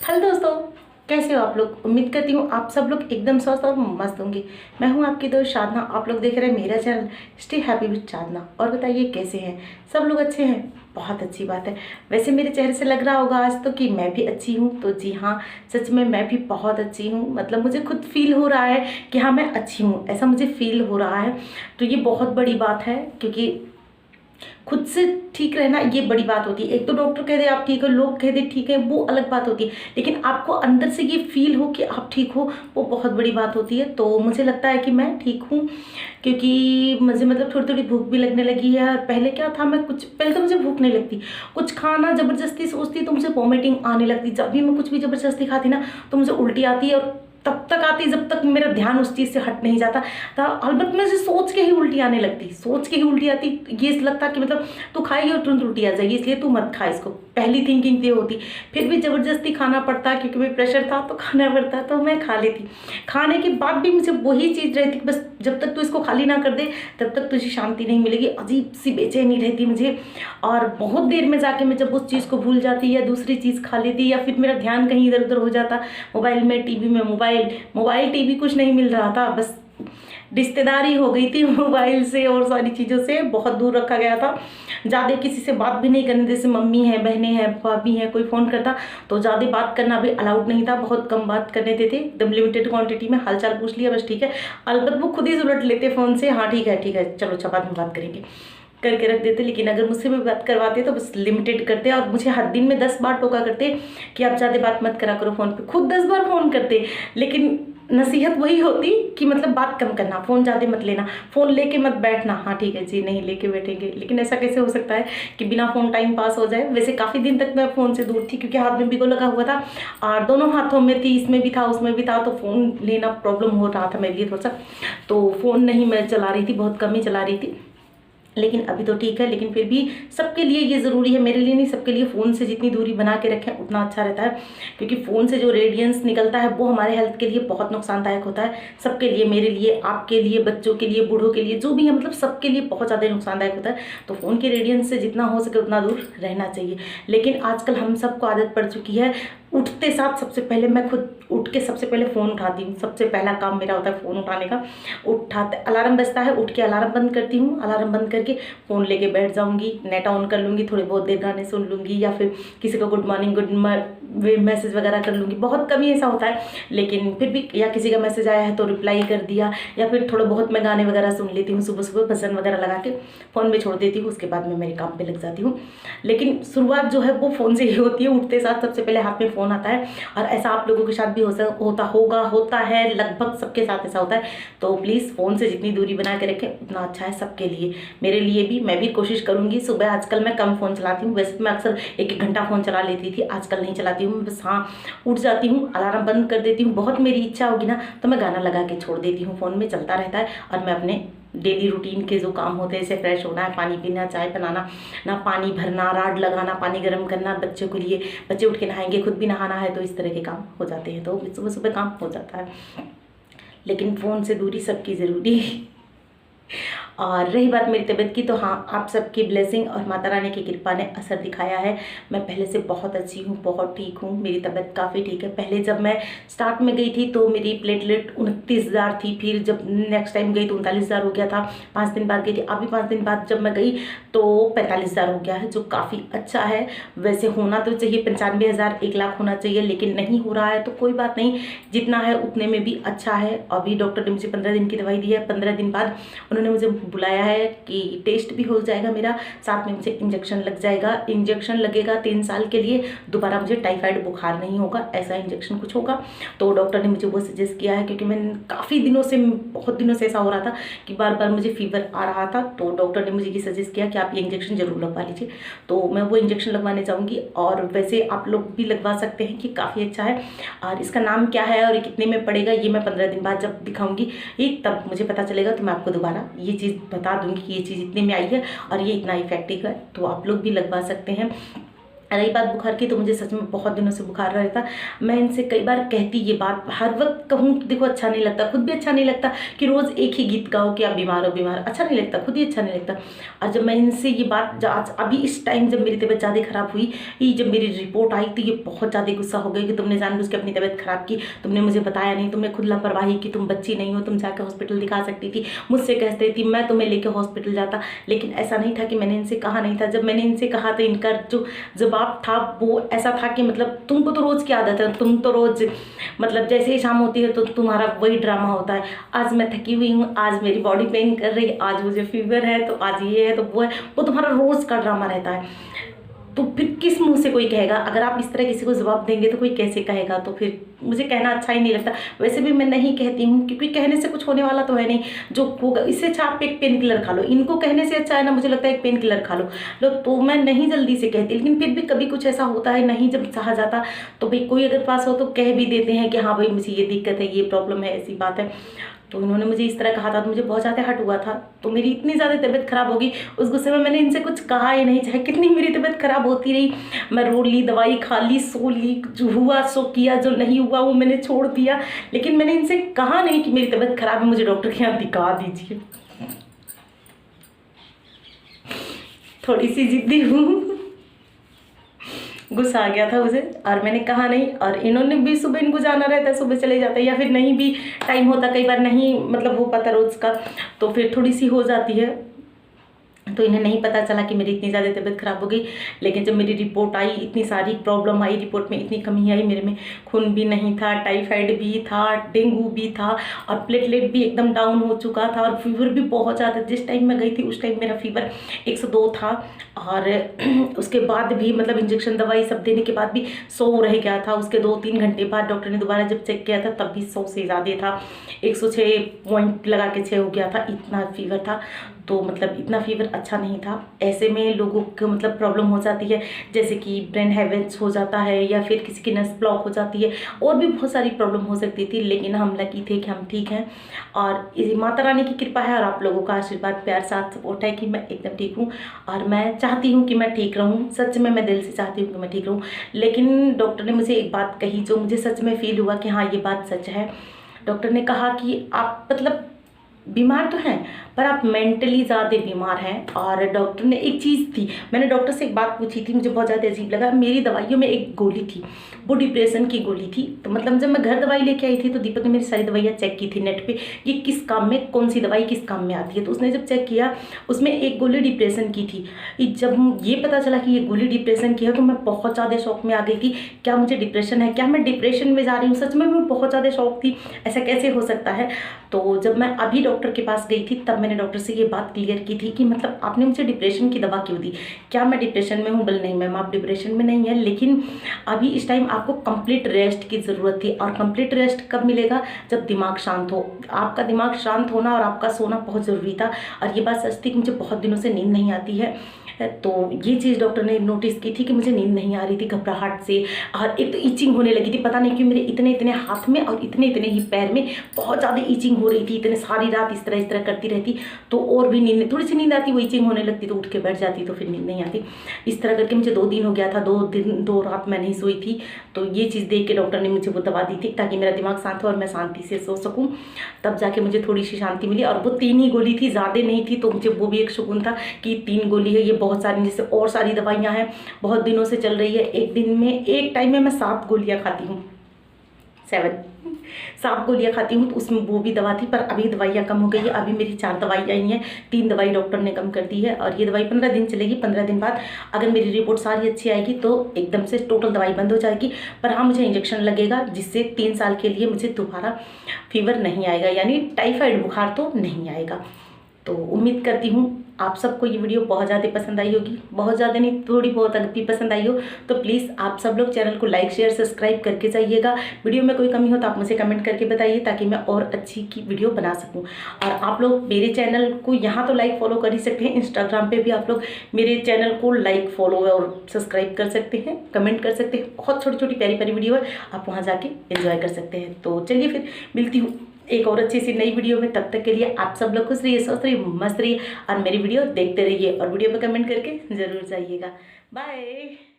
Hello दोस्तों, कैसे हो आप लोग। उम्मीद करती हूँ आप सब लोग एकदम स्वस्थ और मस्त होंगे। मैं हूँ आपकी दोस्त साधना। आप लोग देख रहे हैं मेरा चैनल स्टे हैप्पी विद साधना। और बताइए कैसे हैं सब लोग। अच्छे हैं, बहुत अच्छी बात है। वैसे मेरे चेहरे से लग रहा होगा आज तो कि मैं भी अच्छी हूँ। तो जी हाँ, सच में मैं भी बहुत अच्छी हूँ। मतलब मुझे खुद फील हो रहा है कि हाँ मैं अच्छी हूँ, ऐसा मुझे फील हो रहा है। तो ये बहुत बड़ी बात है, क्योंकि खुद से ठीक रहना ये बड़ी बात होती है। एक तो डॉक्टर कह दे आप ठीक हो, लोग कह दे ठीक है, वो अलग बात होती है। लेकिन आपको अंदर से ये फील हो कि आप ठीक हो, वो बहुत बड़ी बात होती है। तो मुझे लगता है कि मैं ठीक हूँ, क्योंकि मुझे मतलब थोड़ी थोड़ी भूख भी लगने लगी है। और पहले क्या था, मैं कुछ पहले तो मुझे भूख नहीं लगती, कुछ खाना जबरदस्ती सोचती तो मुझे वॉमिटिंग आने लगती। जब भी मैं कुछ भी जबरदस्ती खाती ना तो मुझे उल्टी आती है, और तब तक आती जब तक मेरा ध्यान उस चीज़ से हट नहीं जाता था। अलबत्त मुझे सोच के ही उल्टी आने लगती, सोच के ही उल्टी आती। ये लगता कि मतलब तू खाएगी और तुरंत उल्टी आ जाएगी, इसलिए तू मत खा इसको। पहली थिंकिंग ये होती। फिर भी ज़बरदस्ती खाना पड़ता, क्योंकि मेरे प्रेशर था तो खाना पड़ता, तो मैं खा लेती। खाने के बाद भी मुझे वही चीज़ रहती कि बस जब तक तू इसको खाली ना कर दे तब तक तुझे शांति नहीं मिलेगी। अजीब सी बेचैनी रहती मुझे। और बहुत देर में जाके मैं जब उस चीज़ को भूल जाती या दूसरी चीज़ खा लेती, या फिर मेरा ध्यान कहीं इधर उधर हो जाता, मोबाइल में, टीवी में। मोबाइल टीवी कुछ नहीं मिल रहा था, बस रिश्तेदारी हो गई थी मोबाइल से और सारी चीज़ों से बहुत दूर रखा गया था। ज़्यादा किसी से बात भी नहीं करनी, जैसे मम्मी है, बहनें हैं, भाभी हैं, कोई फ़ोन करता तो ज़्यादा बात करना भी अलाउड नहीं था। बहुत कम बात करने देते, एकदम लिमिटेड क्वांटिटी में। हालचाल पूछ लिया बस, ठीक है। अलबत्त वो खुद ही उलट लेते फ़ोन से, हाँ ठीक है चलो अच्छा बाद में बात करेंगे करके रख देते। लेकिन अगर मुझसे भी बात करवाते तो बस लिमिटेड करते, और मुझे हर दिन में 10 बार टोका करते कि आप ज़्यादा बात मत करा करो फ़ोन पे। खुद 10 बार फ़ोन करते, लेकिन नसीहत वही होती कि मतलब बात कम करना, फ़ोन ज़्यादा मत लेना, फ़ोन लेके मत बैठना। हाँ ठीक है जी, नहीं लेके बैठेंगे। लेकिन ऐसा कैसे हो सकता है कि बिना फ़ोन टाइम पास हो जाए। वैसे काफ़ी दिन तक मैं फ़ोन से दूर थी, क्योंकि हाथ में भिगो लगा हुआ था और दोनों हाथों में थी, इसमें भी था उसमें भी था, तो फ़ोन लेना प्रॉब्लम हो रहा था मेरे लिए थोड़ा सा। तो फ़ोन नहीं मैं चला रही थी, बहुत कम ही चला रही थी। लेकिन अभी तो ठीक है। लेकिन फिर भी सबके लिए ये ज़रूरी है, मेरे लिए नहीं, सबके लिए फ़ोन से जितनी दूरी बना के रखें उतना अच्छा रहता है। क्योंकि फ़ोन से जो रेडियंस निकलता है वो हमारे हेल्थ के लिए बहुत नुकसानदायक होता है। सबके लिए, मेरे लिए, आपके लिए, बच्चों के लिए, बूढ़ों के लिए, जो भी है, मतलब सबके लिए बहुत ज़्यादा नुकसानदायक होता है। तो फ़ोन के रेडियंस से जितना हो सके उतना दूर रहना चाहिए। लेकिन आजकल हम सबको आदत पड़ चुकी है, उठते साथ सबसे पहले, मैं खुद उठ के सबसे पहले फ़ोन उठाती हूँ। सबसे पहला काम मेरा होता है फ़ोन उठाने का। उठाते अलार्म बजता है, उठ के अलार्म बंद करती हूँ। अलार्म बंद करके फ़ोन लेके बैठ जाऊँगी, नेट ऑन कर लूँगी, थोड़ी बहुत देर गाने सुन लूँगी, या फिर किसी को गुड मॉर्निंग मैसेज वगैरह कर लूँगी। बहुत कम ही ऐसा होता है, लेकिन फिर भी, या किसी का मैसेज आया है तो रिप्लाई कर दिया, या फिर थोड़ा बहुत मैं गाने वगैरह सुन लेती हूँ। सुबह सुबह भजन वगैरह लगा के फ़ोन में छोड़ देती हूँ, उसके बाद मैं मेरे काम पे लग जाती हूँ। लेकिन शुरुआत जो है वो फ़ोन से ही होती है। उठते साथ सबसे पहले हाथ में फ़ोन आता है, और ऐसा आप लोगों के साथ भी होता है, लगभग सबके साथ ऐसा होता है। तो प्लीज़ फ़ोन से जितनी दूरी बना के रखें उतना अच्छा है सबके लिए, मेरे लिए भी। मैं भी कोशिश करूँगी सुबह। आजकल मैं कम फ़ोन चलाती हूँ, वैसे मैं अक्सर 1-1 घंटा फ़ोन चला लेती थी, आजकल नहीं चलाती हूँ। बस हाँ, उठ जाती हूँ, अलार्म बंद कर देती हूँ। बहुत मेरी इच्छा होगी ना तो मैं गाना लगा के छोड़ देती हूँ, फ़ोन में चलता रहता है। और मैं अपने डेली रूटीन के जो काम होते हैं, जैसे फ्रेश होना है, पानी पीना, चाय बनाना, ना पानी भरना, राड लगाना, पानी गर्म करना बच्चों के लिए, बच्चे उठ के नहाएंगे, खुद भी नहाना है, तो इस तरह के काम हो जाते हैं। तो सुबह सुबह काम हो जाता है। लेकिन फ़ोन से दूरी सबकी ज़रूरी है। और रही बात मेरी तबीयत की, तो हाँ, आप सबकी ब्लेसिंग और माता रानी की कृपा ने असर दिखाया है। मैं पहले से बहुत अच्छी हूँ, बहुत ठीक हूँ, मेरी तबीयत काफ़ी ठीक है। पहले जब मैं स्टार्ट में गई थी तो मेरी प्लेटलेट 29,000 थी, फिर जब नेक्स्ट टाइम गई तो 39,000 हो गया था। 5 दिन बाद गई थी, अभी 5 दिन बाद जब मैं गई तो 45,000 हो गया है, जो काफ़ी अच्छा है। वैसे होना तो चाहिए 95,000, 1 लाख होना चाहिए, लेकिन नहीं हो रहा है, तो कोई बात नहीं, जितना है उतने में भी अच्छा है। अभी डॉक्टर ने मुझे 15 दिन की दवाई दी है। 15 दिन बाद उन्होंने मुझे बुलाया है कि टेस्ट भी हो जाएगा मेरा, साथ में मुझे इंजेक्शन लग जाएगा। इंजेक्शन लगेगा 3 साल के लिए, दोबारा मुझे टाइफाइड बुखार नहीं होगा, ऐसा इंजेक्शन कुछ होगा। तो डॉक्टर ने मुझे वो सजेस्ट किया है, क्योंकि मैं काफ़ी दिनों से, बहुत दिनों से ऐसा हो रहा था कि बार बार मुझे फीवर आ रहा था। तो डॉक्टर ने मुझे ये सजेस्ट किया कि आप ये इंजेक्शन जरूर लगवा लीजिए। तो मैं वो इंजेक्शन लगवाने जाऊँगी। और वैसे आप लोग भी लगवा सकते हैं, कि काफ़ी अच्छा है। और इसका नाम क्या है और ये कितने में पड़ेगा, ये मैं 15 दिन बाद जब दिखाऊंगी, ये तब मुझे पता चलेगा, तो मैं आपको दोबारा ये चीज़ बता दूंगी कि ये चीज़ इतने में आई है और ये इतना इफेक्टिव है। तो आप लोग भी लगवा सकते हैं। रही बात बुखार की, तो मुझे सच में बहुत दिनों से बुखार रहता। मैं इनसे कई बार कहती ये बात, हर वक्त कहूँ कि देखो अच्छा नहीं लगता, खुद भी अच्छा नहीं लगता कि रोज़ एक ही गीत गाओ कि आप बीमार हो बीमार, अच्छा नहीं लगता, खुद ही अच्छा नहीं लगता। और जब मैं इनसे ये बात आज अभी इस टाइम जब मेरी तबीयत ज़्यादा ख़राब हुई, ये जब मेरी रिपोर्ट आई तो ये बहुत ज़्यादा गुस्सा हो गई कि तुमने जानबूझ के अपनी तबीयत ख़राब की, तुमने मुझे बताया नहीं, तुमने खुद लापरवाही की, तुम बच्ची नहीं हो, तुम जाकर हॉस्पिटल दिखा सकती थी, मुझसे कहती थी, मैं तुम्हें लेकर हॉस्पिटल जाता। लेकिन ऐसा नहीं था कि मैंने इनसे कहा नहीं था। जब मैंने इनसे कहा तो इनका जो जवाब था वो ऐसा था कि मतलब तुमको तो रोज़ की आदत है, तुम तो रोज़ मतलब जैसे ही शाम होती है तो तुम्हारा वही ड्रामा होता है। आज मैं थकी हुई हूँ, आज मेरी बॉडी पेन कर रही है, आज मुझे फीवर है, तो आज ये है तो वो है, वो तुम्हारा रोज़ का ड्रामा रहता है। तो फिर किस मुंह से कोई कहेगा? अगर आप इस तरह किसी को जवाब देंगे तो कोई कैसे कहेगा? तो फिर मुझे कहना अच्छा ही नहीं लगता। वैसे भी मैं नहीं कहती हूँ क्योंकि कहने से कुछ होने वाला तो है नहीं, जो होगा इससे अच्छा आप एक पेन किलर खा लो। इनको कहने से अच्छा है ना, मुझे लगता है एक पेन किलर खा लो। तो मैं नहीं जल्दी से कहती, लेकिन फिर भी कभी कुछ ऐसा होता है, नहीं जब सहा जाता तो भाई कोई अगर पास हो तो कह भी देते हैं कि हाँ भाई मुझे ये दिक्कत है, ये प्रॉब्लम है, ऐसी बात है। तो इन्होंने मुझे इस तरह कहा था तो मुझे बहुत ज़्यादा हर्ट हुआ था। तो मेरी इतनी ज़्यादा तबीयत ख़राब होगी, उस गुस्से में मैंने इनसे कुछ कहा ही नहीं, चाहे कितनी मेरी तबीयत ख़राब होती रही। मैं रो ली, दवाई खा ली, सो ली, जो हुआ सो किया, जो नहीं हुआ वो मैंने छोड़ दिया। लेकिन मैंने इनसे कहा नहीं कि मेरी तबीयत ख़राब है, मुझे डॉक्टर के यहाँ दिखा दीजिए। थोड़ी सी ज़िद्दी हूँ, गुस्सा आ गया था मुझे और मैंने कहा नहीं। और इन्होंने भी सुबह इनको जाना रहता है, सुबह चले जाते हैं, या फिर नहीं भी टाइम होता, कई बार नहीं मतलब हो पाता रोज़ का, तो फिर थोड़ी सी हो जाती है। तो इन्हें नहीं पता चला कि मेरी इतनी ज़्यादा तबीयत ख़राब हो गई। लेकिन जब मेरी रिपोर्ट आई, इतनी सारी प्रॉब्लम आई, रिपोर्ट में इतनी कमी आई, मेरे में खून भी नहीं था, टाइफाइड भी था, डेंगू भी था और प्लेटलेट भी एकदम डाउन हो चुका था और फीवर भी बहुत ज़्यादा। जिस टाइम मैं गई थी उस टाइम मेरा फीवर 102 था और उसके बाद भी मतलब इंजेक्शन दवाई सब देने के बाद भी 100 रह गया था। उसके 2-3 घंटे बाद डॉक्टर ने दोबारा जब चेक किया था तब भी 100 से ज़्यादा था, 106 पॉइंट लगा के 6 हो गया था, इतना फीवर था। तो मतलब इतना फीवर अच्छा नहीं था। ऐसे में लोगों को मतलब प्रॉब्लम हो जाती है, जैसे कि ब्रेन हैमरेज हो जाता है या फिर किसी की नस ब्लॉक हो जाती है, और भी बहुत सारी प्रॉब्लम हो सकती थी। लेकिन हम लकी थे कि हम ठीक हैं और माता रानी की कृपा है और आप लोगों का आशीर्वाद, प्यार, साथ सपोर्ट है कि मैं एकदम ठीक हूँ। और मैं चाहती हूँ कि मैं ठीक रहूँ, सच में मैं दिल से चाहती हूँ कि मैं ठीक रहूँ। लेकिन डॉक्टर ने मुझे एक बात कही जो मुझे सच में फील हुआ कि हाँ ये बात सच है। डॉक्टर ने कहा कि आप मतलब बीमार तो हैं पर आप मेंटली ज़्यादा बीमार हैं। और डॉक्टर ने एक चीज़ थी, मैंने डॉक्टर से एक बात पूछी थी, मुझे बहुत ज़्यादा अजीब लगा। मेरी दवाइयों में एक गोली थी, वो डिप्रेशन की गोली थी। तो मतलब जब मैं घर दवाई लेके आई थी तो दीपक ने मेरी सारी दवाइयाँ चेक की थी नेट पे, ये किस काम में, कौन सी दवाई किस काम में आती है। तो उसने जब चेक किया उसमें एक गोली डिप्रेशन की थी। जब ये पता चला कि ये गोली डिप्रेशन की है तो मैं बहुत ज़्यादा शौक में आ गई थी, क्या मुझे डिप्रेशन है, क्या मैं डिप्रेशन में जा रही हूँ। सच में मैं बहुत ज़्यादा शौक थी, ऐसा कैसे हो सकता है। तो जब मैं अभी डॉक्टर के पास गई थी तब मैंने डॉक्टर से ये बात क्लियर की थी कि मतलब आपने मुझे डिप्रेशन की दवा क्यों दी, क्या मैं डिप्रेशन में हूँ। बोल नहीं मैम आप डिप्रेशन में नहीं है, लेकिन अभी इस टाइम आपको कंप्लीट रेस्ट की ज़रूरत थी। और कंप्लीट रेस्ट कब मिलेगा, जब दिमाग शांत हो। आपका दिमाग शांत होना और आपका सोना बहुत ज़रूरी था। और ये बात सच थी कि मुझे बहुत दिनों से नींद नहीं आती है। तो ये चीज़ डॉक्टर ने नोटिस की थी कि मुझे नींद नहीं आ रही थी, घबराहट से, और एक तो ईचिंग होने लगी थी, पता नहीं क्यों मेरे इतने इतने हाथ में और इतने इतने ही पैर में बहुत ज़्यादा ईचिंग हो रही थी। इतने सारी रात इस तरह करती रहती तो और भी नींद, थोड़ी सी नींद आती, वो ईचिंग होने लगती तो उठ के बैठ जाती तो फिर नींद नहीं आती। इस तरह करके मुझे 2 दिन हो गया था, 2 रात मैं नहीं सोई थी। तो ये चीज़ देख के डॉक्टर ने मुझे वो दवा दी थी ताकि मेरा दिमाग शांत हो और मैं शांति से सो सकूँ, तब जाके मुझे थोड़ी सी शांति मिली। और वो 3 ही गोली थी, ज़्यादा नहीं थी, तो मुझे वो भी एक सुकून था कि 3 गोली है, ये बहुत सारी, जैसे और सारी दवाइयाँ हैं बहुत दिनों से चल रही है। एक दिन में एक टाइम में मैं 7 गोलियाँ खाती हूँ, 7 गोलियाँ खाती हूँ, तो उसमें वो भी दवा थी। पर अभी दवाइयाँ कम हो गई है, अभी मेरी 4 दवाइयाँ आई हैं, 3 दवाई डॉक्टर ने कम कर दी है और ये दवाई 15 दिन चलेगी। 15 दिन बाद अगर मेरी रिपोर्ट सारी अच्छी आएगी तो एकदम से टोटल दवाई बंद हो जाएगी। पर हाँ मुझे इंजेक्शन लगेगा जिससे 3 साल के लिए मुझे दोबारा फीवर नहीं आएगा, यानी टाइफाइड बुखार तो नहीं आएगा। तो उम्मीद करती हूँ आप सबको ये वीडियो बहुत ज़्यादा पसंद आई होगी, बहुत ज़्यादा नहीं थोड़ी बहुत अगर भी पसंद आई हो तो प्लीज़ आप सब लोग चैनल को लाइक शेयर सब्सक्राइब करके जाइएगा। वीडियो में कोई कमी हो तो आप मुझे कमेंट करके बताइए ताकि मैं और अच्छी की वीडियो बना सकूं। और आप लोग मेरे चैनल को यहाँ तो लाइक फॉलो कर ही सकते हैं, इंस्टाग्राम पर भी आप लोग मेरे चैनल को लाइक फॉलो और सब्सक्राइब कर सकते हैं, कमेंट कर सकते हैं। बहुत छोटी छोटी प्यारी प्यारी वीडियो है, आप वहाँ जाके एंजॉय कर सकते हैं। तो चलिए फिर मिलती हूँ एक और अच्छी सी नई वीडियो में। तब तक के लिए आप सब लोग खुश रहिए, स्वस्थ रहिए, मस्त रहिए और मेरी वीडियो देखते रहिए और वीडियो पे कमेंट करके ज़रूर जाइएगा। बाय।